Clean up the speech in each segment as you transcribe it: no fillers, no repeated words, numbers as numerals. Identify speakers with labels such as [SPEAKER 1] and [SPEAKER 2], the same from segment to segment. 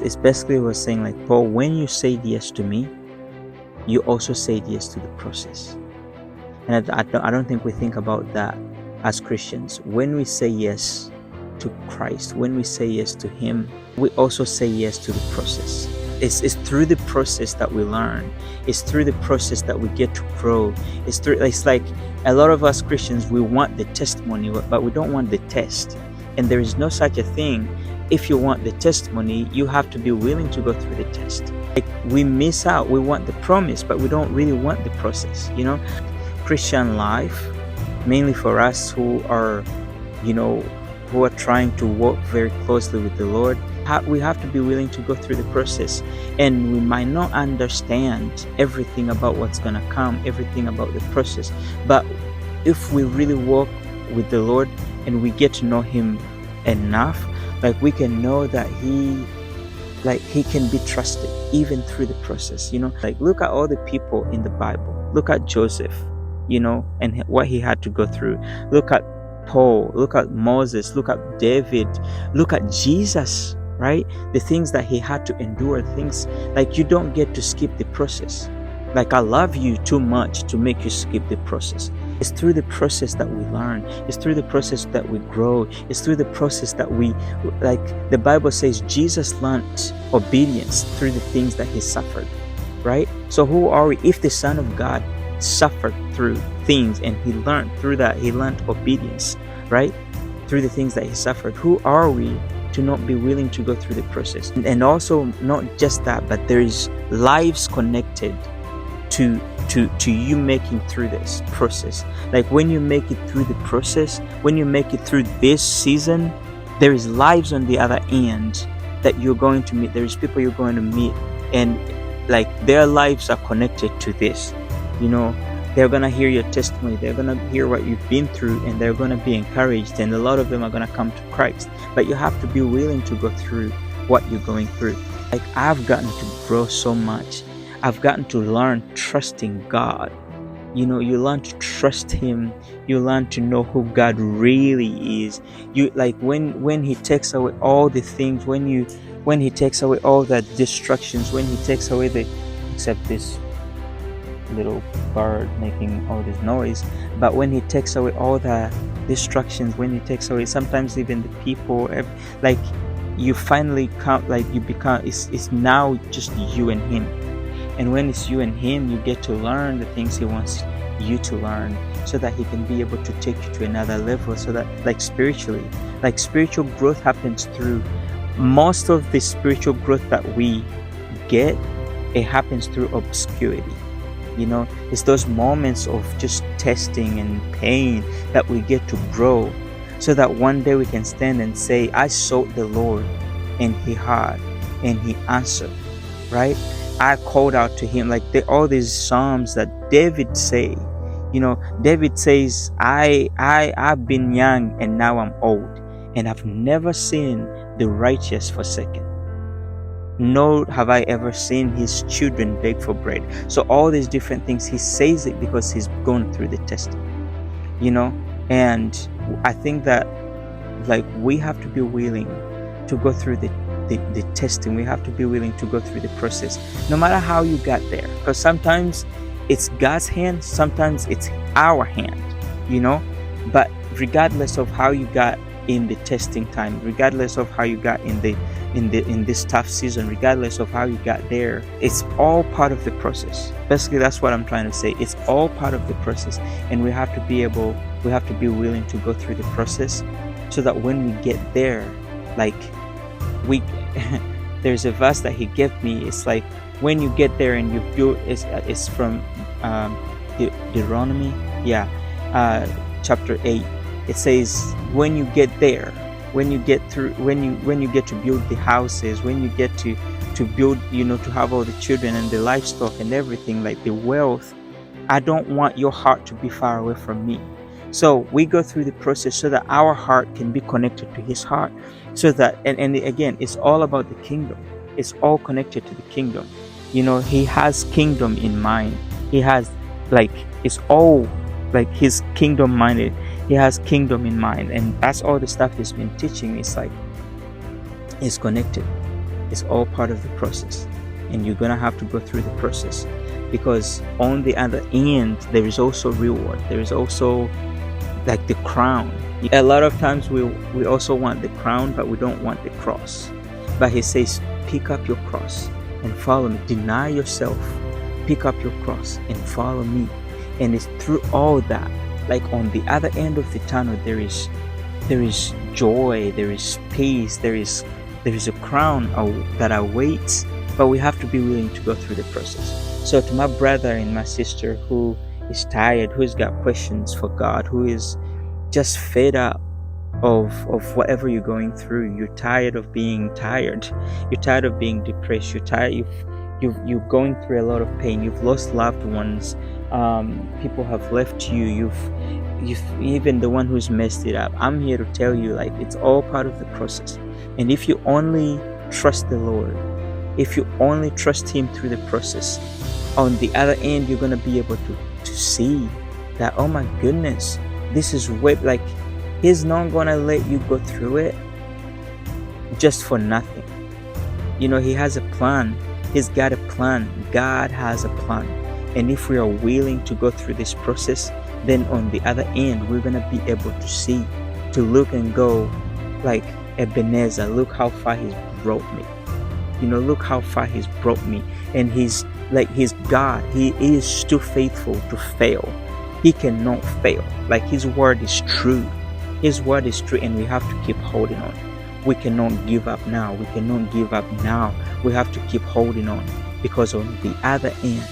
[SPEAKER 1] It's basically was saying like, Paul, when you say yes to me, you also say yes to the process. And I don't think we think about that as Christians. When we say yes to Christ, when we say yes to Him, we also say yes to the process. It's through the process that we learn. It's through the process that we get to grow. It's like a lot of us Christians, we want the testimony, but we don't want the test. And there is no such a thing. If you want the testimony, you have to be willing to go through the test. Like we miss out. We want the promise, but we don't really want the process. Christian life, mainly for us who are trying to walk very closely with the Lord, we have to be willing to go through the process. And we might not understand everything about what's going to come, everything about the process, but if we really walk with the Lord and we get to know Him enough, like we can know that He can be trusted even through the process. Like look at all the people in the Bible. Look at Joseph, and what he had to go through. Look at Paul, look at Moses, look at David, look at Jesus, right? The things that he had to endure, things like you don't get to skip the process. Like I love you too much to make you skip the process. It's through the process that we learn. It's through the process that we grow. It's through the process that we, like the Bible says, Jesus learned obedience through the things that He suffered, right? So who are we if the Son of God suffered through things and He learned through that, He learned obedience, right? Through the things that He suffered. Who are we to not be willing to go through the process? And also not just that, but there is lives connected to you making through this process. Like when you make it through the process, when you make it through this season, there is lives on the other end that you're going to meet. There is people you're going to meet, and like their lives are connected to this. They're gonna hear your testimony, they're gonna hear what you've been through, and they're gonna be encouraged, and a lot of them are gonna come to Christ. But you have to be willing to go through what you're going through. Like I've gotten to grow so much. I've gotten to learn trusting God. You learn to trust Him. You learn to know who God really is. You like when He takes away all the things, when He takes away all the distractions, when He takes away except this little bird making all this noise, but when He takes away all the distractions, when He takes away sometimes even the people, like you finally come, like you become, it's now just you and Him. And when it's you and Him, you get to learn the things He wants you to learn, so that He can be able to take you to another level. So that spiritual growth happens through, most of the spiritual growth that we get, it happens through obscurity. It's those moments of just testing and pain that we get to grow, so that one day we can stand and say, I sought the Lord and He heard and He answered, right? I called out to Him. Like all these psalms that David say, David says, I've been young and now I'm old, and I've never seen the righteous forsaken, nor have I ever seen his children beg for bread. So all these different things, he says it because he's gone through the testing, and I think that like we have to be willing to go through the testing. We have to be willing to go through the process, no matter how you got there, because sometimes it's God's hand, sometimes it's our hand, but regardless of how you got in the testing time, regardless of how you got in this tough season, regardless of how you got there, it's all part of the process. Basically, that's what I'm trying to say. It's all part of the process, and we have to be willing to go through the process, so that when we get there, like there's a verse that He gave me. It's like when you get there and you build, it's from Deuteronomy, chapter 8. It says when you get there, when you get through, when you get to build the houses, when you get to build, to have all the children and the livestock and everything, like the wealth, I don't want your heart to be far away from me. So we go through the process so that our heart can be connected to His heart, so that and again, it's all about the kingdom. It's all connected to the kingdom. He has kingdom in mind. He has it's all like His kingdom minded. He has kingdom in mind, and that's all the stuff He's been teaching. It's connected. It's all part of the process. And you're going to have to go through the process, because on the other end, there is also reward. There is also like the crown. A lot of times we also want the crown, but we don't want the cross. But he says, pick up your cross and follow me. Deny yourself, pick up your cross and follow me. And it's through all that, like on the other end of the tunnel, there is joy, there is peace, there is a crown that awaits. But we have to be willing to go through the process. So to my brother and my sister who is tired, who's got questions for God, who is just fed up of whatever you're going through, you're tired of being tired, you're tired of being depressed, you're tired, you're going through a lot of pain, you've lost loved ones, people have left you, you've even the one who's messed it up. I'm here to tell you, like, it's all part of the process. And if you only trust the Lord, if you only trust him through the process, on the other end you're going to be able to see that, oh my goodness, this is like, he's not going to let you go through it just for nothing. He has a plan. He's got a plan. God has a plan. And if we are willing to go through this process, then on the other end we're going to be able to see, to look and go like Ebenezer, look how far he's brought me. Look how far he's brought me. And he's God. He is too faithful to fail. He cannot fail. Like, his word is true. His word is true, and we have to keep holding on. We cannot give up now. We cannot give up now. We have to keep holding on, because on the other end,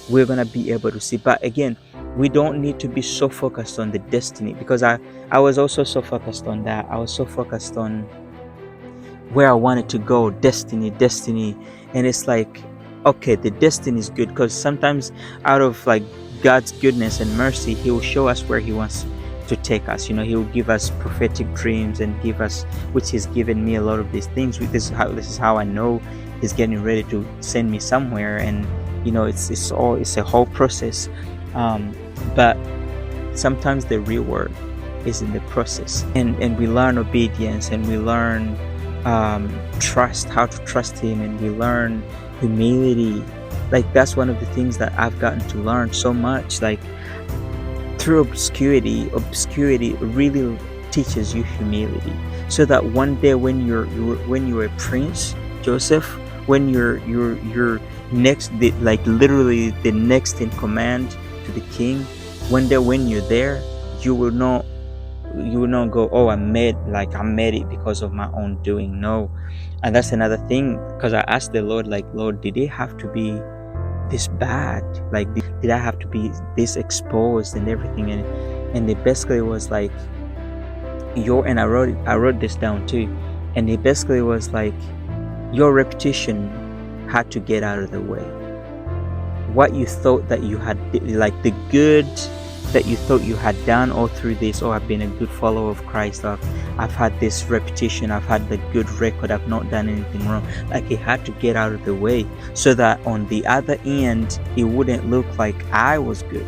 [SPEAKER 1] we're going to be able to see. But again, we don't need to be so focused on the destiny, because I was also so focused on that. I was so focused on where I wanted to go, destiny. And it's like, okay, the destiny is good, because sometimes out of like God's goodness and mercy, he will show us where he wants to take us. He will give us prophetic dreams and give us, which he's given me a lot of these things. This is how I know he's getting ready to send me somewhere. And it's a whole process. But sometimes the reward is in the process, and we learn obedience, and we learn trust, how to trust him, and we learn humility. Like, that's one of the things that I've gotten to learn so much. Like, through obscurity really teaches you humility, so that one day when you're a prince, Joseph, when you're next, literally the next in command to the king, one day when you're there, you will not go, oh, I made it because of my own doing. No. And that's another thing, because I asked the Lord, like, Lord, did it have to be this bad? Like, did I have to be this exposed and everything? And it basically was like, and I wrote this down too, and it basically was like, your reputation had to get out of the way. What you thought that you had, like the good that you thought you had done all through this, I've been a good follower of Christ, I've had this reputation, I've had the good record, I've not done anything wrong. Like, it had to get out of the way, so that on the other end it wouldn't look like I was good,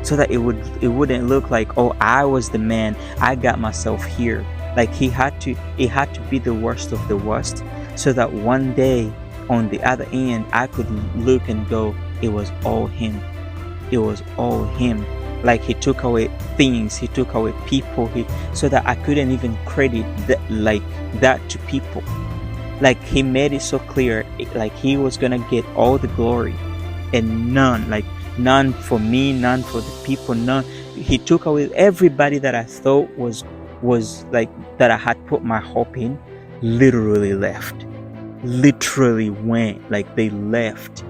[SPEAKER 1] so that it wouldn't look like, oh, I was the man, I got myself here. Like, it had to be the worst of the worst, so that one day on the other end I could look and go, it was all him. It was all him. Like, he took away things, he took away people, so that I couldn't even credit that to people. Like, he made it so clear, like, he was gonna get all the glory, and none for me, none for the people, none. He took away everybody that I thought was like, that I had put my hope in, literally went, like, they left.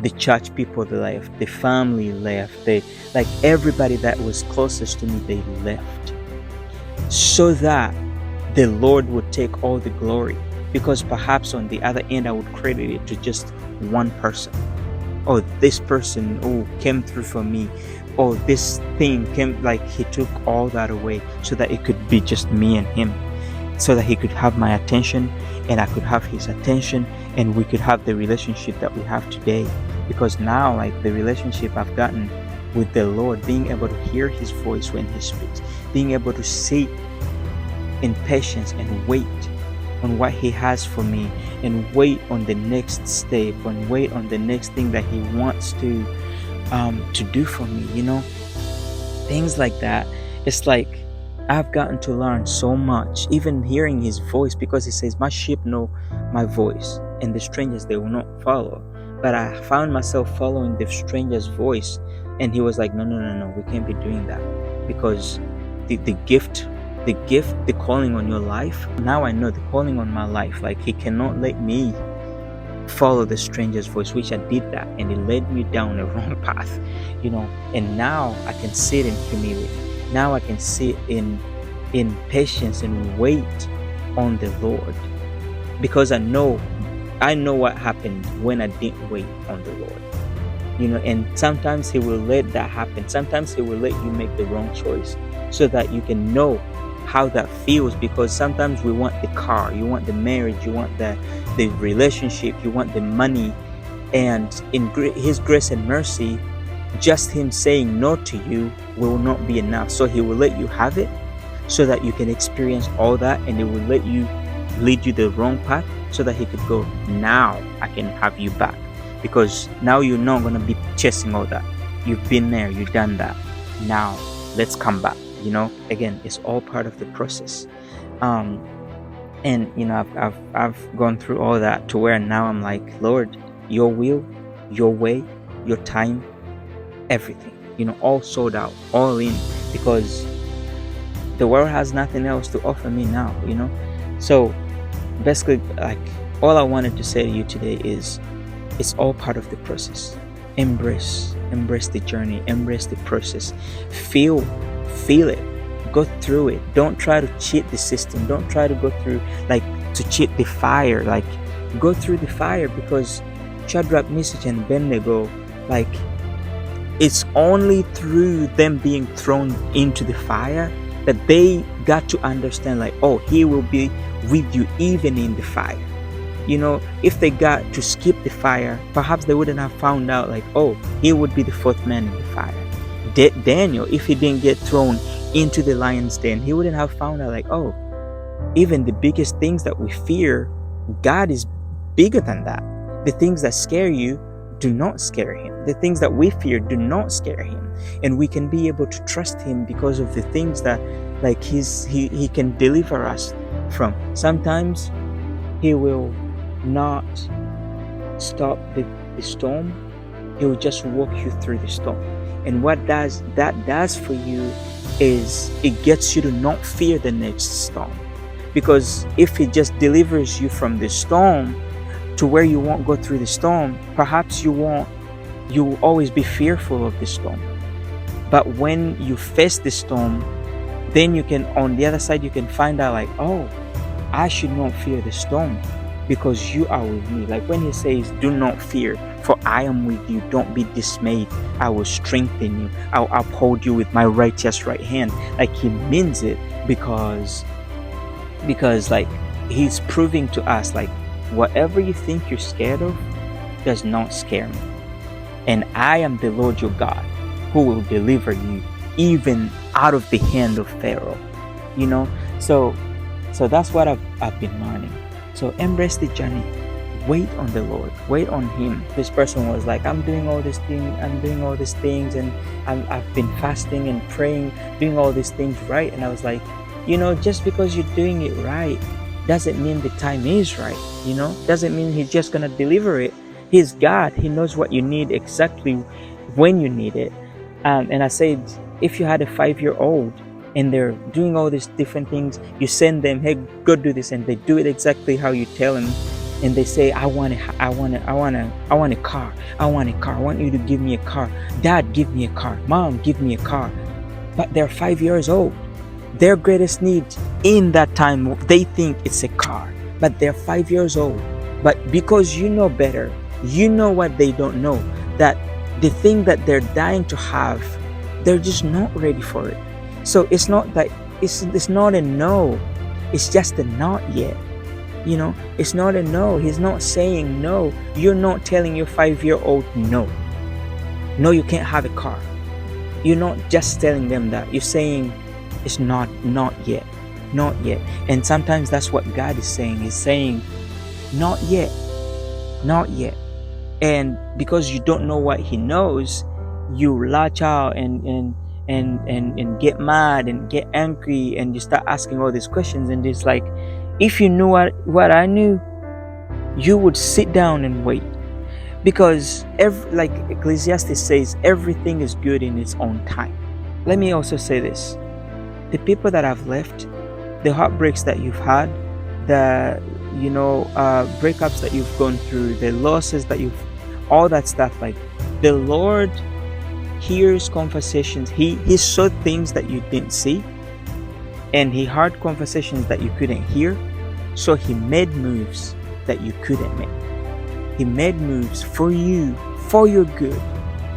[SPEAKER 1] The church people, they left. The family left. Like, everybody that was closest to me, they left, so that the Lord would take all the glory. Because perhaps on the other end I would credit it to just one person. Oh, this person came through for me. Oh, this thing came, like, he took all that away, so that it could be just me and him, so that he could have my attention and I could have his attention, and we could have the relationship that we have today. Because now, like, the relationship I've gotten with the Lord, being able to hear his voice when he speaks, being able to sit in patience and wait on what he has for me, and wait on the next step, and wait on the next thing that he wants to do for me, things like that. It's like I've gotten to learn so much, even hearing his voice, because he says, my sheep know my voice, and the strangers they will not follow. But I found myself following the stranger's voice, and he was like, no, no, no, no, we can't be doing that, because the gift, the calling on your life, now I know the calling on my life, like he cannot let me follow the stranger's voice, which I did that, and it led me down a wrong path, and now I can sit in humility. Now I can sit in patience and wait on the Lord, because I know what happened when I didn't wait on the Lord. And sometimes he will let that happen. Sometimes he will let you make the wrong choice so that you can know how that feels, because sometimes we want the car, you want the marriage, you want the relationship, you want the money, and in his grace and mercy, just him saying no to you will not be enough. So he will let you have it so that you can experience all that, and it will let you lead you the wrong path so that he could go, now I can have you back, because now you're not going to be chasing all that. You've been there, you've done that. Now let's come back. Again, it's all part of the process. And I've gone through all that to where now I'm like, Lord, your will, your way, your time, everything, all sold out, all in, because the world has nothing else to offer me now. So basically, like, all I wanted to say to you today is, it's all part of the process. Embrace the journey, embrace the process, feel it, go through it. Don't try to cheat the system, don't try to go through, like, to cheat the fire. Like, go through the fire, because Shadrach, Meshach, and Abednego, like, it's only through them being thrown into the fire that they got to understand, like, oh, he will be with you even in the fire. If they got to skip the fire, perhaps they wouldn't have found out, like, oh, he would be the fourth man in the fire. Daniel, if he didn't get thrown into the lion's den, he wouldn't have found out, like, oh, even the biggest things that we fear, God is bigger than that. The things that scare you do not scare him. The things that we fear do not scare him. And we can be able to trust him because of the things that, like, he can deliver us from. Sometimes he will not stop the storm. He will just walk you through the storm. And what that does for you is it gets you to not fear the next storm. Because if he just delivers you from the storm to where you won't go through the storm, perhaps you will always be fearful of the storm. But when you face the storm, then you can, on the other side, you can find out, like, oh, I should not fear the storm, because you are with me. Like when he says, do not fear, for I am with you. Don't be dismayed. I will strengthen you. I'll uphold you with my righteous right hand. Like, he means it, because like, he's proving to us, like, whatever you think you're scared of does not scare me. And I am the Lord your God, who will deliver you even out of the hand of Pharaoh. So that's what I've been learning. So embrace the journey. Wait on the Lord. Wait on him. This person was like, I'm doing all these things, and I've been fasting and praying, doing all these things right. And I was like, just because you're doing it right doesn't mean the time is right. Doesn't mean he's just gonna deliver it. He's God. He knows what you need exactly when you need it. And I said, if you had a 5-year-old and they're doing all these different things, you send them, hey, go do this, and they do it exactly how you tell them, and they say, I want a car. I want a car. I want you to give me a car. Dad, give me a car. Mom, give me a car. But they're 5 years old. Their greatest need in that time, they think it's a car, but they're 5 years old. But because you know better, you know what they don't know, that the thing that they're dying to have, they're just not ready for it. So it's not that it's not a no, it's just a not yet. It's not a no. He's not saying no. You're not telling your 5-year-old no, you can't have a car. You're not just telling them that. You're saying it's not yet. Not yet. And sometimes that's what God is saying. He's saying, not yet, not yet. And because you don't know what He knows, you latch out and get mad and get angry, and you start asking all these questions. And it's like, if you knew what I knew, you would sit down and wait. Because like Ecclesiastes says, everything is good in its own time. Let me also say this: the people that have left, the heartbreaks that you've had, the breakups that you've gone through, the losses that all that stuff, like, the Lord hears conversations. He saw things that you didn't see, and He heard conversations that you couldn't hear. So He made moves that you couldn't make. He made moves for you, for your good,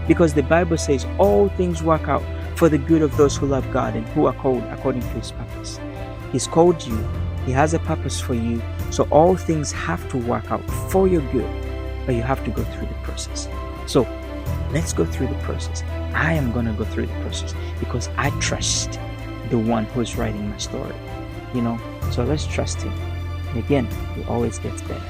[SPEAKER 1] because the Bible says all things work out for the good of those who love God and who are called according to His purpose. He's called you. He has a purpose for you. So all things have to work out for your good, but you have to go through the process. So let's go through the process. I am going to go through the process because I trust the one who's writing my story. So let's trust Him. And again, it always gets better.